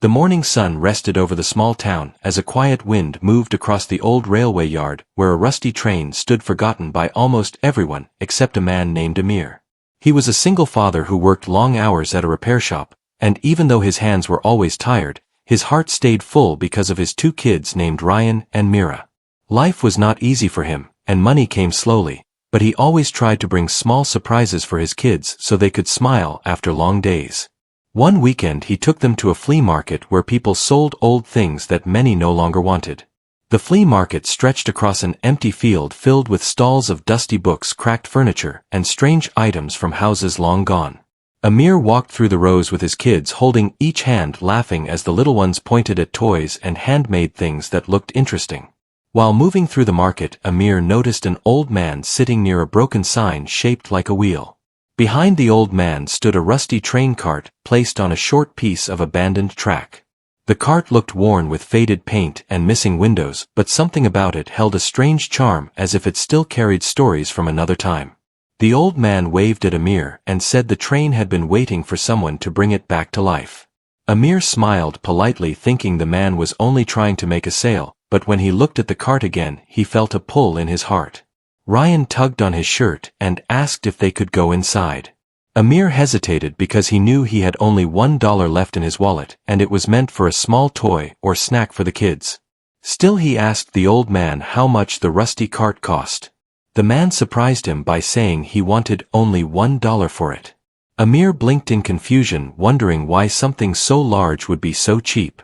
The morning sun rested over the small town as a quiet wind moved across the old railway yard where a rusty train stood forgotten by almost everyone except a man named Amir. He was a single father who worked long hours at a repair shop, and even though his hands were always tired, his heart stayed full because of his two kids named Ryan and Mira. Life was not easy for him, and money came slowly, but he always tried to bring small surprises for his kids so they could smile after long days. One weekend he took them to a flea market where people sold old things that many no longer wanted. The flea market stretched across an empty field filled with stalls of dusty books, cracked furniture, and strange items from houses long gone. Amir walked through the rows with his kids holding each hand, laughing as the little ones pointed at toys and handmade things that looked interesting. While moving through the market, Amir noticed an old man sitting near a broken sign shaped like a wheel. Behind the old man stood a rusty train cart placed on a short piece of abandoned track. The cart looked worn with faded paint and missing windows, but something about it held a strange charm as if it still carried stories from another time. The old man waved at Amir and said the train had been waiting for someone to bring it back to life. Amir smiled politely, thinking the man was only trying to make a sale, but when he looked at the cart again, he felt a pull in his heart. Ryan tugged on his shirt and asked if they could go inside. Amir hesitated because he knew he had only $1 left in his wallet, and it was meant for a small toy or snack for the kids. Still, he asked the old man how much the rusty cart cost. The man surprised him by saying he wanted only $1 for it. Amir blinked in confusion, wondering why something so large would be so cheap.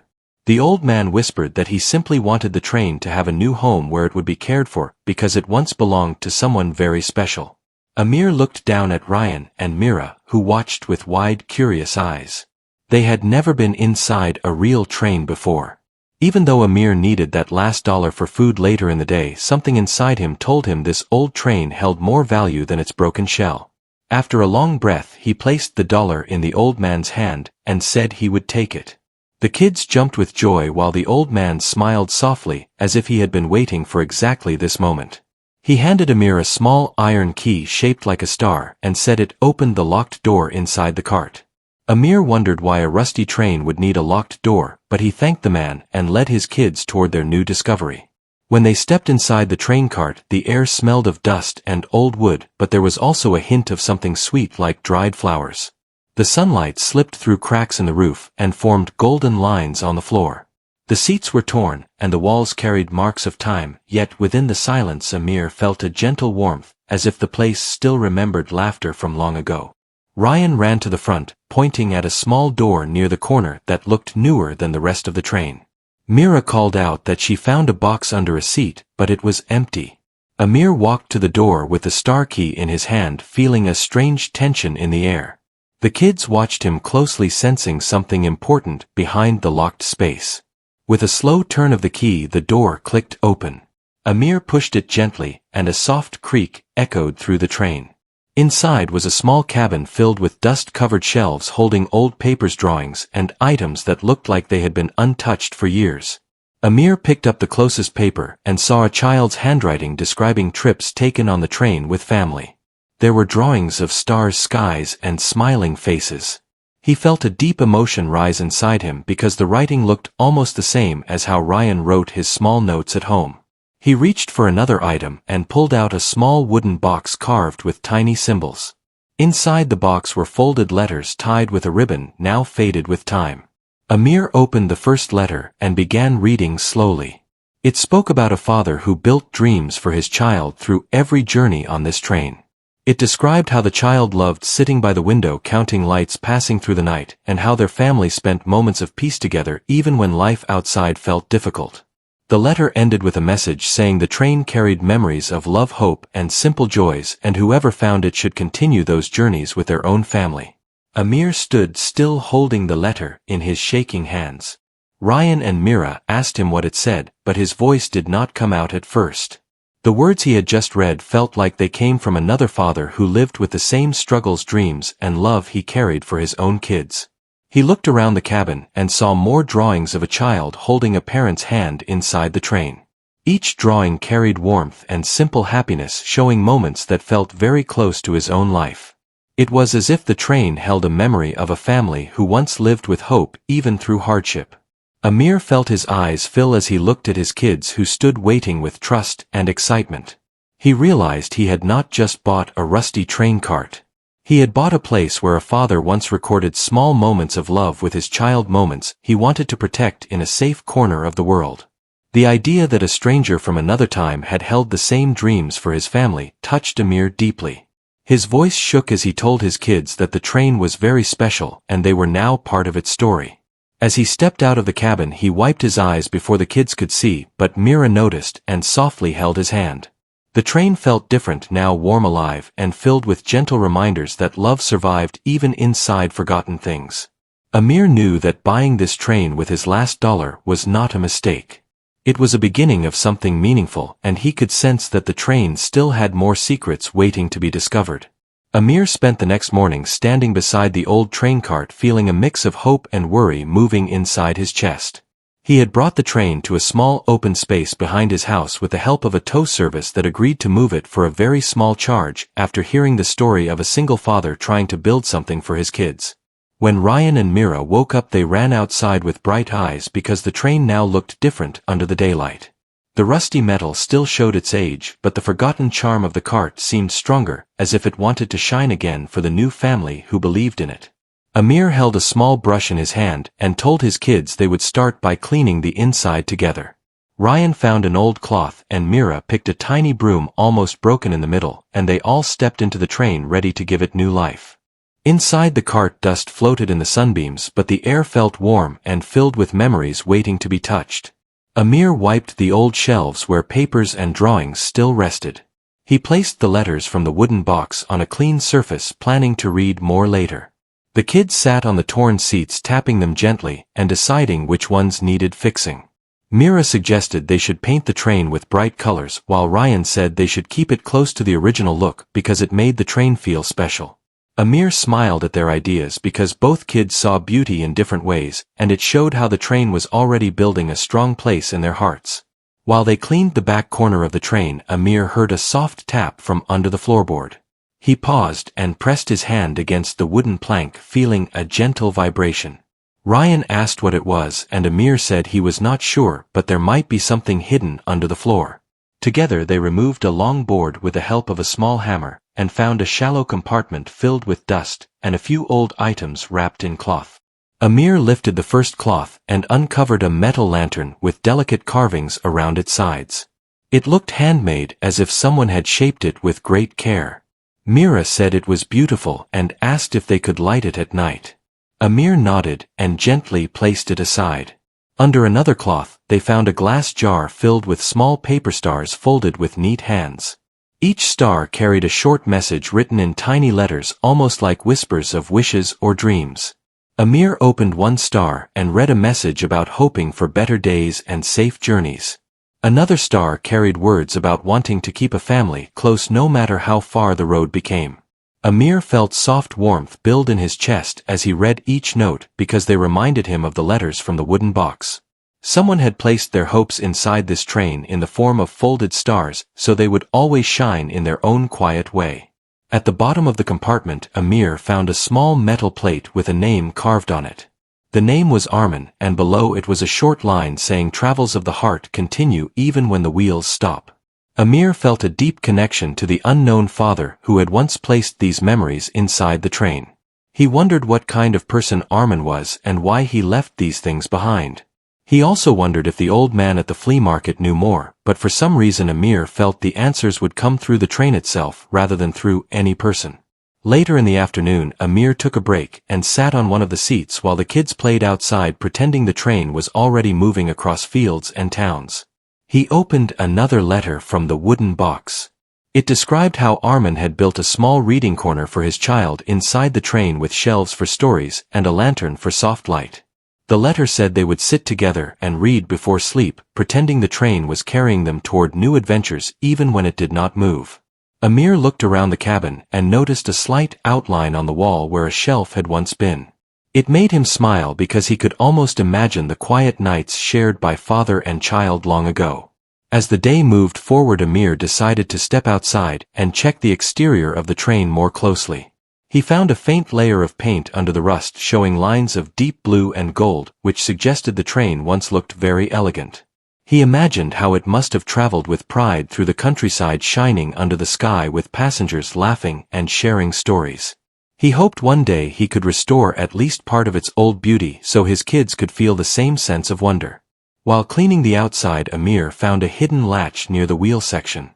The old man whispered that he simply wanted the train to have a new home where it would be cared for, because it once belonged to someone very special. Amir looked down at Ryan and Mira, who watched with wide, curious eyes. They had never been inside a real train before. Even though Amir needed that last dollar for food later in the day, something inside him told him this old train held more value than its broken shell. After a long breath, he placed the dollar in the old man's hand and said he would take it. The kids jumped with joy while the old man smiled softly, as if he had been waiting for exactly this moment. He handed Amir a small iron key shaped like a star and said it opened the locked door inside the cart. Amir wondered why a rusty train would need a locked door, but he thanked the man and led his kids toward their new discovery. When they stepped inside the train cart, the air smelled of dust and old wood, but there was also a hint of something sweet like dried flowers. The sunlight slipped through cracks in the roof and formed golden lines on the floor. The seats were torn, and the walls carried marks of time, yet within the silence Amir felt a gentle warmth, as if the place still remembered laughter from long ago. Ryan ran to the front, pointing at a small door near the corner that looked newer than the rest of the train. Mira called out that she found a box under a seat, but it was empty. Amir walked to the door with the star key in his hand, feeling a strange tension in the air. The kids watched him closely, sensing something important behind the locked space. With a slow turn of the key, the door clicked open. Amir pushed it gently, and a soft creak echoed through the train. Inside was a small cabin filled with dust-covered shelves holding old papers, drawings, and items that looked like they had been untouched for years. Amir picked up the closest paper and saw a child's handwriting describing trips taken on the train with family. There were drawings of stars, skies, and smiling faces. He felt a deep emotion rise inside him because the writing looked almost the same as how Ryan wrote his small notes at home. He reached for another item and pulled out a small wooden box carved with tiny symbols. Inside the box were folded letters tied with a ribbon, now faded with time. Amir opened the first letter and began reading slowly. It spoke about a father who built dreams for his child through every journey on this train. It described how the child loved sitting by the window counting lights passing through the night, and how their family spent moments of peace together even when life outside felt difficult. The letter ended with a message saying the train carried memories of love, hope, and simple joys, and whoever found it should continue those journeys with their own family. Amir stood still, holding the letter in his shaking hands. Ryan and Mira asked him what it said, but his voice did not come out at first. The words he had just read felt like they came from another father who lived with the same struggles, dreams, and love he carried for his own kids. He looked around the cabin and saw more drawings of a child holding a parent's hand inside the train. Each drawing carried warmth and simple happiness, showing moments that felt very close to his own life. It was as if the train held a memory of a family who once lived with hope even through hardship. Amir felt his eyes fill as he looked at his kids who stood waiting with trust and excitement. He realized he had not just bought a rusty train cart. He had bought a place where a father once recorded small moments of love with his child, moments he wanted to protect in a safe corner of the world. The idea that a stranger from another time had held the same dreams for his family touched Amir deeply. His voice shook as he told his kids that the train was very special and they were now part of its story. As he stepped out of the cabin, he wiped his eyes before the kids could see, but Mira noticed and softly held his hand. The train felt different now, warm, alive, and filled with gentle reminders that love survived even inside forgotten things. Amir knew that buying this train with his last dollar was not a mistake. It was a beginning of something meaningful, and he could sense that the train still had more secrets waiting to be discovered. Amir spent the next morning standing beside the old train cart, feeling a mix of hope and worry moving inside his chest. He had brought the train to a small open space behind his house with the help of a tow service that agreed to move it for a very small charge after hearing the story of a single father trying to build something for his kids. When Ryan and Mira woke up, they ran outside with bright eyes because the train now looked different under the daylight. The rusty metal still showed its age, but the forgotten charm of the cart seemed stronger, as if it wanted to shine again for the new family who believed in it. Amir held a small brush in his hand and told his kids they would start by cleaning the inside together. Ryan found an old cloth and Mira picked a tiny broom almost broken in the middle, and they all stepped into the train ready to give it new life. Inside the cart, dust floated in the sunbeams, but the air felt warm and filled with memories waiting to be touched. Amir wiped the old shelves where papers and drawings still rested. He placed the letters from the wooden box on a clean surface, planning to read more later. The kids sat on the torn seats, tapping them gently and deciding which ones needed fixing. Mira suggested they should paint the train with bright colors, while Ryan said they should keep it close to the original look because it made the train feel special. Amir smiled at their ideas because both kids saw beauty in different ways, and it showed how the train was already building a strong place in their hearts. While they cleaned the back corner of the train, Amir heard a soft tap from under the floorboard. He paused and pressed his hand against the wooden plank, feeling a gentle vibration. Ryan asked what it was, and Amir said he was not sure, but there might be something hidden under the floor. Together they removed a long board with the help of a small hammer, and found a shallow compartment filled with dust and a few old items wrapped in cloth. Amir lifted the first cloth and uncovered a metal lantern with delicate carvings around its sides. It looked handmade, as if someone had shaped it with great care. Mira said it was beautiful and asked if they could light it at night. Amir nodded and gently placed it aside. Under another cloth, they found a glass jar filled with small paper stars folded with neat hands. Each star carried a short message written in tiny letters, almost like whispers of wishes or dreams. Amir opened one star and read a message about hoping for better days and safe journeys. Another star carried words about wanting to keep a family close no matter how far the road became. Amir felt soft warmth build in his chest as he read each note because they reminded him of the letters from the wooden box. Someone had placed their hopes inside this train in the form of folded stars, so they would always shine in their own quiet way. At the bottom of the compartment, Amir found a small metal plate with a name carved on it. The name was Armin, and below it was a short line saying travels of the heart continue even when the wheels stop. Amir felt a deep connection to the unknown father who had once placed these memories inside the train. He wondered what kind of person Armin was and why he left these things behind. He also wondered if the old man at the flea market knew more, but for some reason Amir felt the answers would come through the train itself rather than through any person. Later in the afternoon, Amir took a break and sat on one of the seats while the kids played outside, pretending the train was already moving across fields and towns. He opened another letter from the wooden box. It described how Armin had built a small reading corner for his child inside the train with shelves for stories and a lantern for soft light. The letter said they would sit together and read before sleep, pretending the train was carrying them toward new adventures even when it did not move. Amir looked around the cabin and noticed a slight outline on the wall where a shelf had once been. It made him smile because he could almost imagine the quiet nights shared by father and child long ago. As the day moved forward, Amir decided to step outside and check the exterior of the train more closely. He found a faint layer of paint under the rust showing lines of deep blue and gold, which suggested the train once looked very elegant. He imagined how it must have traveled with pride through the countryside, shining under the sky with passengers laughing and sharing stories. He hoped one day he could restore at least part of its old beauty so his kids could feel the same sense of wonder. While cleaning the outside, Amir found a hidden latch near the wheel section.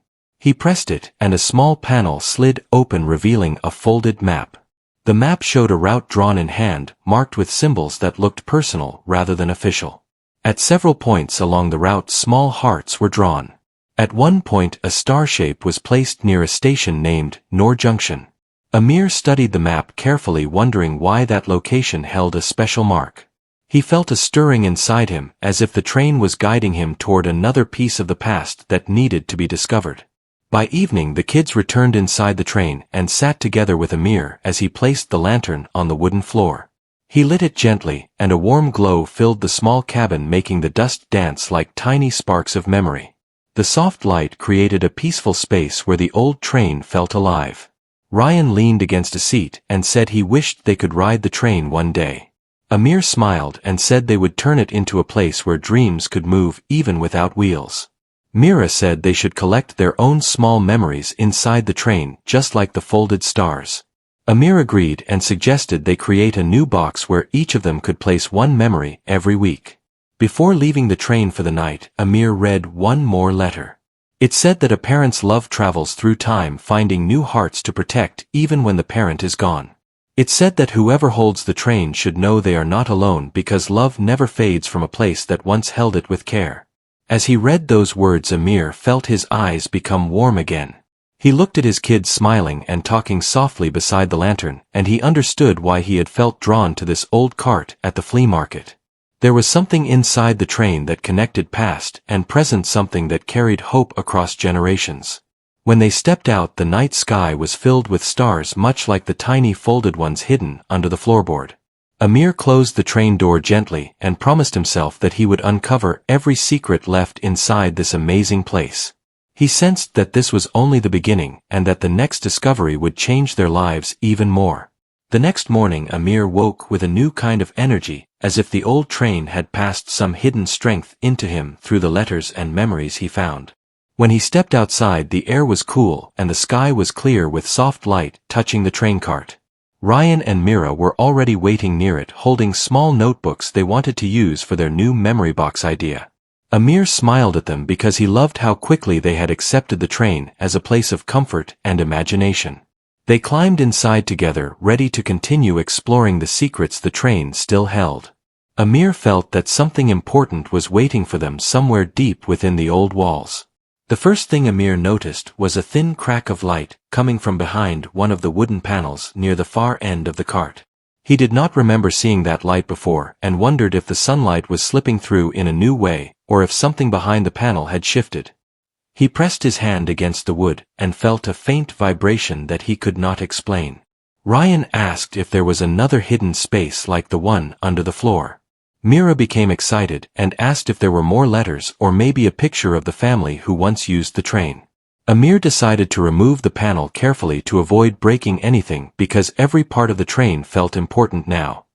He pressed it, and a small panel slid open, revealing a folded map. The map showed a route drawn in hand, marked with symbols that looked personal rather than official. At several points along the route, small hearts were drawn. At one point, a star shape was placed near a station named Noor Junction. Amir studied the map carefully, wondering why that location held a special mark. He felt a stirring inside him, as if the train was guiding him toward another piece of the past that needed to be discovered. By evening, the kids returned inside the train and sat together with Amir as he placed the lantern on the wooden floor. He lit it gently, and a warm glow filled the small cabin, making the dust dance like tiny sparks of memory. The soft light created a peaceful space where the old train felt alive. Ryan leaned against a seat and said he wished they could ride the train one day. Amir smiled and said they would turn it into a place where dreams could move even without wheels. Mira said they should collect their own small memories inside the train, just like the folded stars. Amir agreed and suggested they create a new box where each of them could place one memory every week. Before leaving the train for the night, Amir read one more letter. It said that a parent's love travels through time, finding new hearts to protect even when the parent is gone. It said that whoever holds the train should know they are not alone, because love never fades from a place that once held it with care. As he read those words, Amir felt his eyes become warm again. He looked at his kids smiling and talking softly beside the lantern, and he understood why he had felt drawn to this old cart at the flea market. There was something inside the train that connected past and present, something that carried hope across generations. When they stepped out, the night sky was filled with stars, much like the tiny folded ones hidden under the floorboard. Amir closed the train door gently and promised himself that he would uncover every secret left inside this amazing place. He sensed that this was only the beginning, and that the next discovery would change their lives even more. The next morning, Amir woke with a new kind of energy, as if the old train had passed some hidden strength into him through the letters and memories he found. When he stepped outside, the air was cool and the sky was clear with soft light touching the train cart. Ryan and Mira were already waiting near it, holding small notebooks they wanted to use for their new memory box idea. Amir smiled at them because he loved how quickly they had accepted the train as a place of comfort and imagination. They climbed inside together, ready to continue exploring the secrets the train still held. Amir felt that something important was waiting for them somewhere deep within the old walls. The first thing Amir noticed was a thin crack of light coming from behind one of the wooden panels near the far end of the cart. He did not remember seeing that light before and wondered if the sunlight was slipping through in a new way or if something behind the panel had shifted. He pressed his hand against the wood and felt a faint vibration that he could not explain. Ryan asked if there was another hidden space like the one under the floor. Mira became excited and asked if there were more letters or maybe a picture of the family who once used the train. Amir decided to remove the panel carefully to avoid breaking anything because every part of the train felt important now.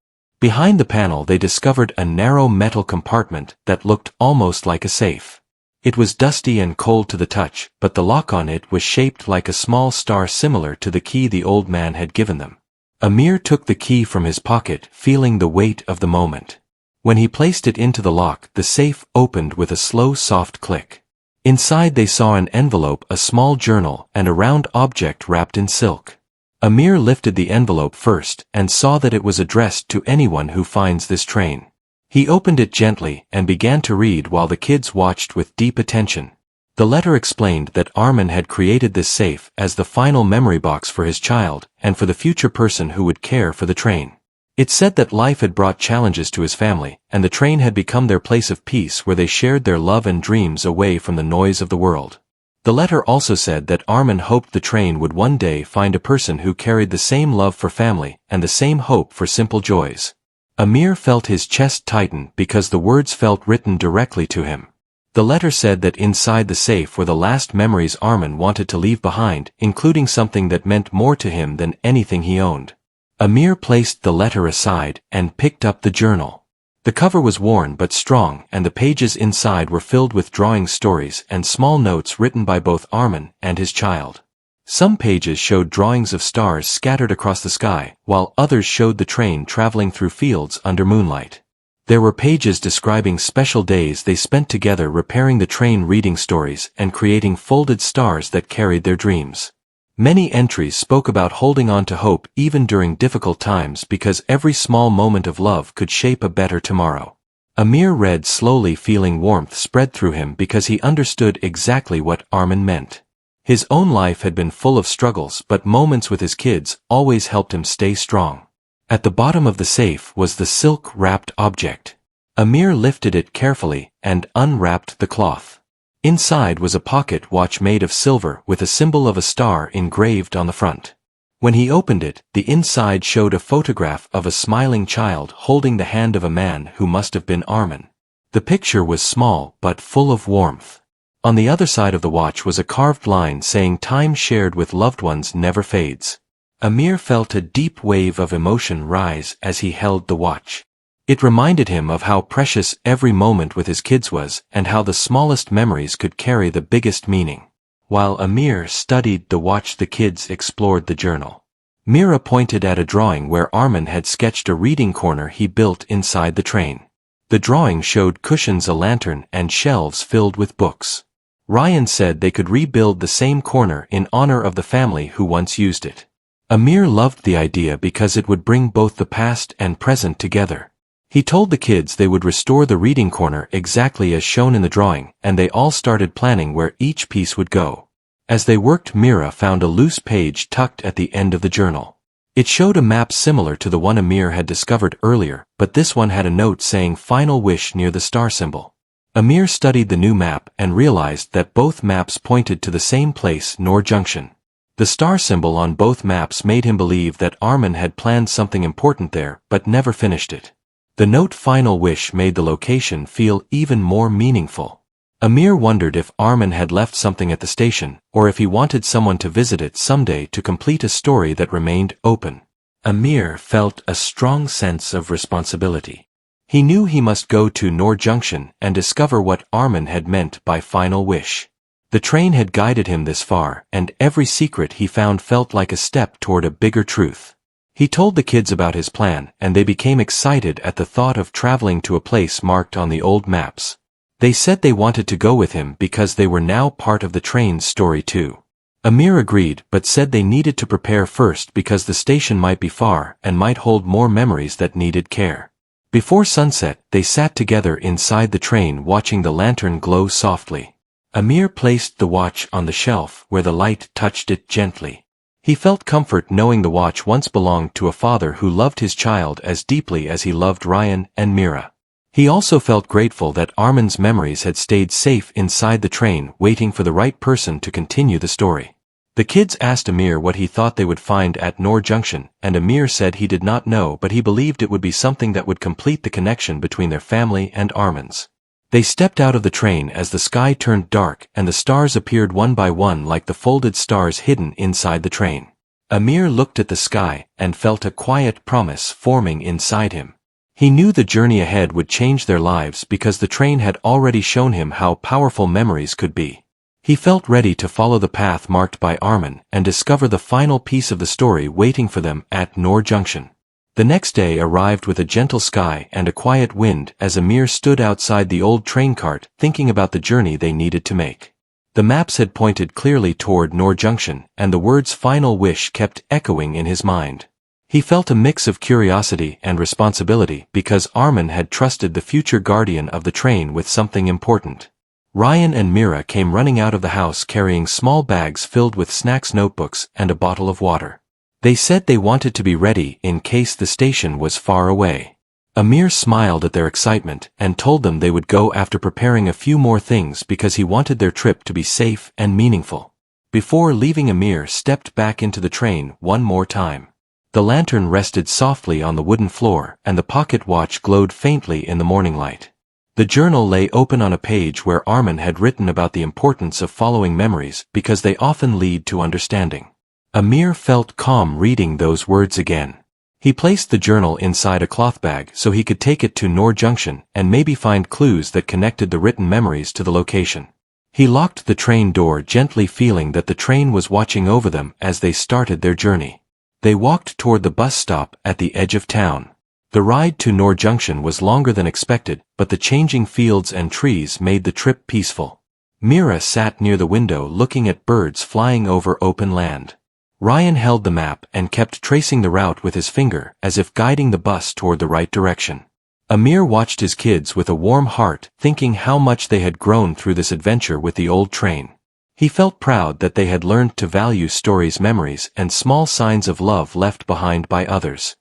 Behind the panel they discovered a narrow metal compartment that looked almost like a safe. It was dusty and cold to the touch, but the lock on it was shaped like a small star, similar to the key the old man had given them. Amir took the key from his pocket, feeling the weight of the moment. When he placed it into the lock, the safe opened with a slow, soft click. Inside they saw an envelope, a small journal, and a round object wrapped in silk. Amir lifted the envelope first and saw that it was addressed to anyone who finds this train. He opened it gently and began to read while the kids watched with deep attention. The letter explained that Armin had created this safe as the final memory box for his child and for the future person who would care for the train. It said that life had brought challenges to his family, and the train had become their place of peace where they shared their love and dreams away from the noise of the world. The letter also said that Armin hoped the train would one day find a person who carried the same love for family and the same hope for simple joys. Amir felt his chest tighten because the words felt written directly to him. The letter said that inside the safe were the last memories Armin wanted to leave behind, including something that meant more to him than anything he owned. Amir placed the letter aside and picked up the journal. The cover was worn but strong, and the pages inside were filled with drawing stories and small notes written by both Armin and his child. Some pages showed drawings of stars scattered across the sky, while others showed the train traveling through fields under moonlight. There were pages describing special days they spent together repairing the train, reading stories, and creating folded stars that carried their dreams. Many entries spoke about holding on to hope even during difficult times because every small moment of love could shape a better tomorrow. Amir read slowly, feeling warmth spread through him because he understood exactly what Armin meant. His own life had been full of struggles, but moments with his kids always helped him stay strong. At the bottom of the safe was the silk-wrapped object. Amir lifted it carefully and unwrapped the cloth. Inside was a pocket watch made of silver with a symbol of a star engraved on the front. When he opened it, the inside showed a photograph of a smiling child holding the hand of a man who must have been Armin. The picture was small but full of warmth. On the other side of the watch was a carved line saying time shared with loved ones never fades. Amir felt a deep wave of emotion rise as he held the watch. It reminded him of how precious every moment with his kids was, and how the smallest memories could carry the biggest meaning. While Amir studied the watch, the kids explored the journal. Mira pointed at a drawing where Armin had sketched a reading corner he built inside the train. The drawing showed cushions, a lantern, and shelves filled with books. Ryan said they could rebuild the same corner in honor of the family who once used it. Amir loved the idea because it would bring both the past and present together. He told the kids they would restore the reading corner exactly as shown in the drawing, and they all started planning where each piece would go. As they worked, Mira found a loose page tucked at the end of the journal. It showed a map similar to the one Amir had discovered earlier, but this one had a note saying "Final Wish" near the star symbol. Amir studied the new map and realized that both maps pointed to the same place, Noor Junction. The star symbol on both maps made him believe that Armin had planned something important there, but never finished it. The note "Final Wish" made the location feel even more meaningful. Amir wondered if Armin had left something at the station, or if he wanted someone to visit it someday to complete a story that remained open. Amir felt a strong sense of responsibility. He knew he must go to Noor Junction and discover what Armin had meant by final wish. The train had guided him this far, and every secret he found felt like a step toward a bigger truth. He told the kids about his plan, and they became excited at the thought of traveling to a place marked on the old maps. They said they wanted to go with him because they were now part of the train's story too. Amir agreed, but said they needed to prepare first because the station might be far and might hold more memories that needed care. Before sunset, they sat together inside the train watching the lantern glow softly. Amir placed the watch on the shelf where the light touched it gently. He felt comfort knowing the watch once belonged to a father who loved his child as deeply as he loved Ryan and Mira. He also felt grateful that Armin's memories had stayed safe inside the train, waiting for the right person to continue the story. The kids asked Amir what he thought they would find at Noor Junction, and Amir said he did not know, but he believed it would be something that would complete the connection between their family and Armin's. They stepped out of the train as the sky turned dark and the stars appeared one by one like the folded stars hidden inside the train. Amir looked at the sky and felt a quiet promise forming inside him. He knew the journey ahead would change their lives because the train had already shown him how powerful memories could be. He felt ready to follow the path marked by Armin and discover the final piece of the story waiting for them at Noor Junction. The next day arrived with a gentle sky and a quiet wind as Amir stood outside the old train cart thinking about the journey they needed to make. The maps had pointed clearly toward Noor Junction, and the words "Final Wish" kept echoing in his mind. He felt a mix of curiosity and responsibility because Armin had trusted the future guardian of the train with something important. Ryan and Mira came running out of the house carrying small bags filled with snacks, notebooks, and a bottle of water. They said they wanted to be ready in case the station was far away. Amir smiled at their excitement and told them they would go after preparing a few more things because he wanted their trip to be safe and meaningful. Before leaving, Amir stepped back into the train one more time. The lantern rested softly on the wooden floor and the pocket watch glowed faintly in the morning light. The journal lay open on a page where Armin had written about the importance of following memories because they often lead to understanding. Amir felt calm reading those words again. He placed the journal inside a cloth bag so he could take it to Noor Junction and maybe find clues that connected the written memories to the location. He locked the train door gently, feeling that the train was watching over them as they started their journey. They walked toward the bus stop at the edge of town. The ride to Noor Junction was longer than expected, but the changing fields and trees made the trip peaceful. Mira sat near the window looking at birds flying over open land. Ryan held the map and kept tracing the route with his finger as if guiding the bus toward the right direction. Amir watched his kids with a warm heart, thinking how much they had grown through this adventure with the old train. He felt proud that they had learned to value stories, memories, and small signs of love left behind by others.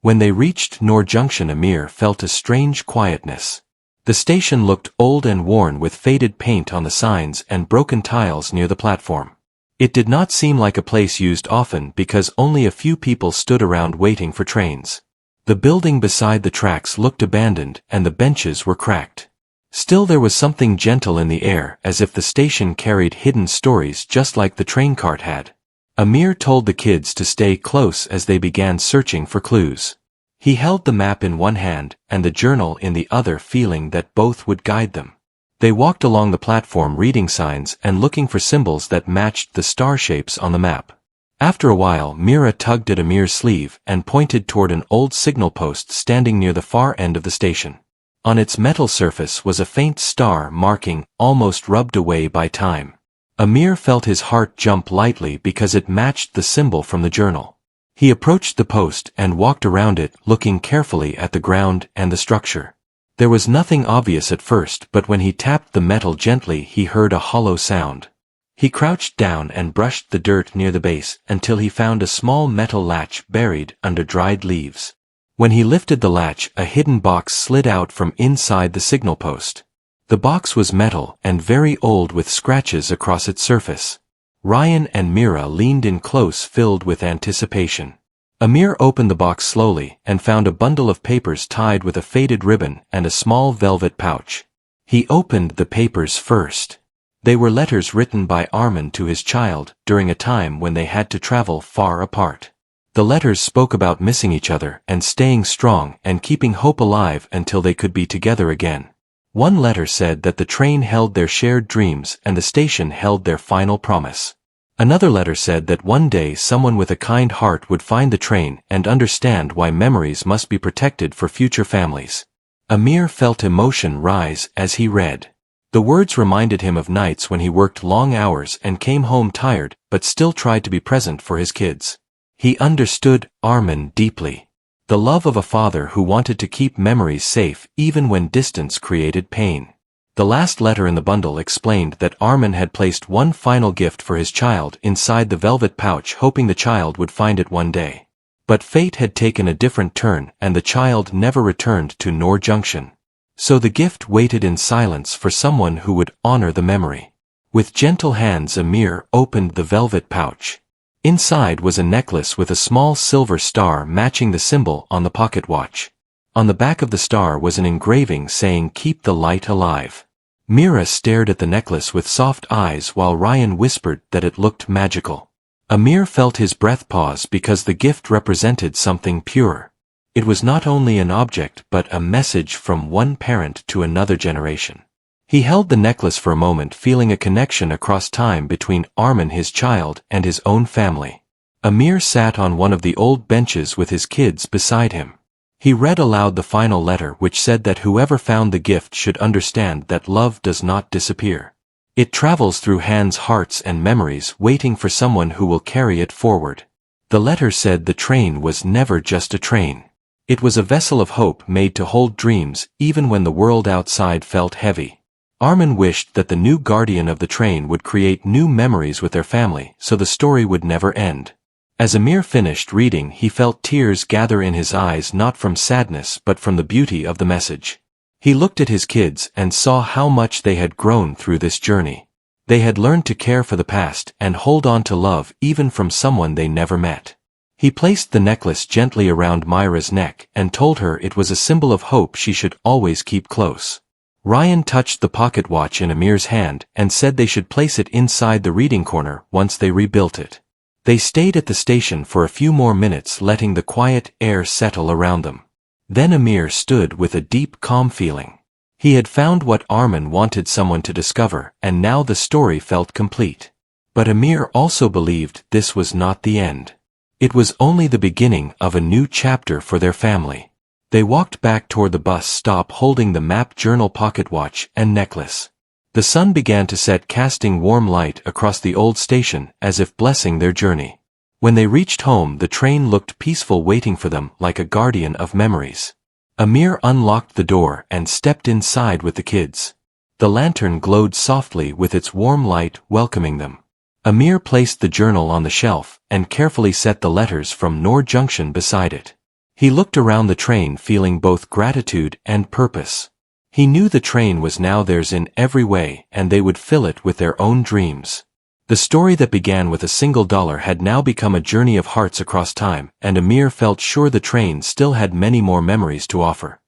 When they reached Noor Junction, Amir felt a strange quietness. The station looked old and worn with faded paint on the signs and broken tiles near the platform. It did not seem like a place used often because only a few people stood around waiting for trains. The building beside the tracks looked abandoned and the benches were cracked. Still, there was something gentle in the air, as if the station carried hidden stories just like the train cart had. Amir told the kids to stay close as they began searching for clues. He held the map in one hand and the journal in the other, feeling that both would guide them. They walked along the platform reading signs and looking for symbols that matched the star shapes on the map. After a while, Mira tugged at Amir's sleeve and pointed toward an old signal post standing near the far end of the station. On its metal surface was a faint star marking, almost rubbed away by time. Amir felt his heart jump lightly because it matched the symbol from the journal. He approached the post and walked around it, looking carefully at the ground and the structure. There was nothing obvious at first, but when he tapped the metal gently, he heard a hollow sound. He crouched down and brushed the dirt near the base until he found a small metal latch buried under dried leaves. When he lifted the latch, a hidden box slid out from inside the signal post. The box was metal and very old, with scratches across its surface. Ryan and Mira leaned in close, filled with anticipation. Amir opened the box slowly and found a bundle of papers tied with a faded ribbon and a small velvet pouch. He opened the papers first. They were letters written by Armin to his child during a time when they had to travel far apart. The letters spoke about missing each other and staying strong and keeping hope alive until they could be together again. One letter said that the train held their shared dreams and the station held their final promise. Another letter said that one day someone with a kind heart would find the train and understand why memories must be protected for future families. Amir felt emotion rise as he read. The words reminded him of nights when he worked long hours and came home tired, but still tried to be present for his kids. He understood Armin deeply. The love of a father who wanted to keep memories safe even when distance created pain. The last letter in the bundle explained that Armin had placed one final gift for his child inside the velvet pouch, hoping the child would find it one day. But fate had taken a different turn and the child never returned to Noor Junction. So the gift waited in silence for someone who would honor the memory. With gentle hands, Amir opened the velvet pouch. Inside was a necklace with a small silver star matching the symbol on the pocket watch. On the back of the star was an engraving saying, "Keep the light alive." Mira stared at the necklace with soft eyes while Ryan whispered that it looked magical. Amir felt his breath pause because the gift represented something pure. It was not only an object but a message from one parent to another generation. He held the necklace for a moment, feeling a connection across time between Armin, his child, and his own family. Amir sat on one of the old benches with his kids beside him. He read aloud the final letter, which said that whoever found the gift should understand that love does not disappear. It travels through hands, hearts, and memories, waiting for someone who will carry it forward. The letter said the train was never just a train. It was a vessel of hope made to hold dreams even when the world outside felt heavy. Armin wished that the new guardian of the train would create new memories with their family so the story would never end. As Amir finished reading, he felt tears gather in his eyes, not from sadness but from the beauty of the message. He looked at his kids and saw how much they had grown through this journey. They had learned to care for the past and hold on to love even from someone they never met. He placed the necklace gently around Myra's neck and told her it was a symbol of hope she should always keep close. Ryan touched the pocket watch in Amir's hand and said they should place it inside the reading corner once they rebuilt it. They stayed at the station for a few more minutes, letting the quiet air settle around them. Then Amir stood with a deep, calm feeling. He had found what Armin wanted someone to discover, and now the story felt complete. But Amir also believed this was not the end. It was only the beginning of a new chapter for their family. They walked back toward the bus stop holding the map, journal, pocket watch, and necklace. The sun began to set, casting warm light across the old station as if blessing their journey. When they reached home, the train looked peaceful, waiting for them like a guardian of memories. Amir unlocked the door and stepped inside with the kids. The lantern glowed softly with its warm light, welcoming them. Amir placed the journal on the shelf and carefully set the letters from Noor Junction beside it. He looked around the train, feeling both gratitude and purpose. He knew the train was now theirs in every way, and they would fill it with their own dreams. The story that began with $1 had now become a journey of hearts across time, and Amir felt sure the train still had many more memories to offer.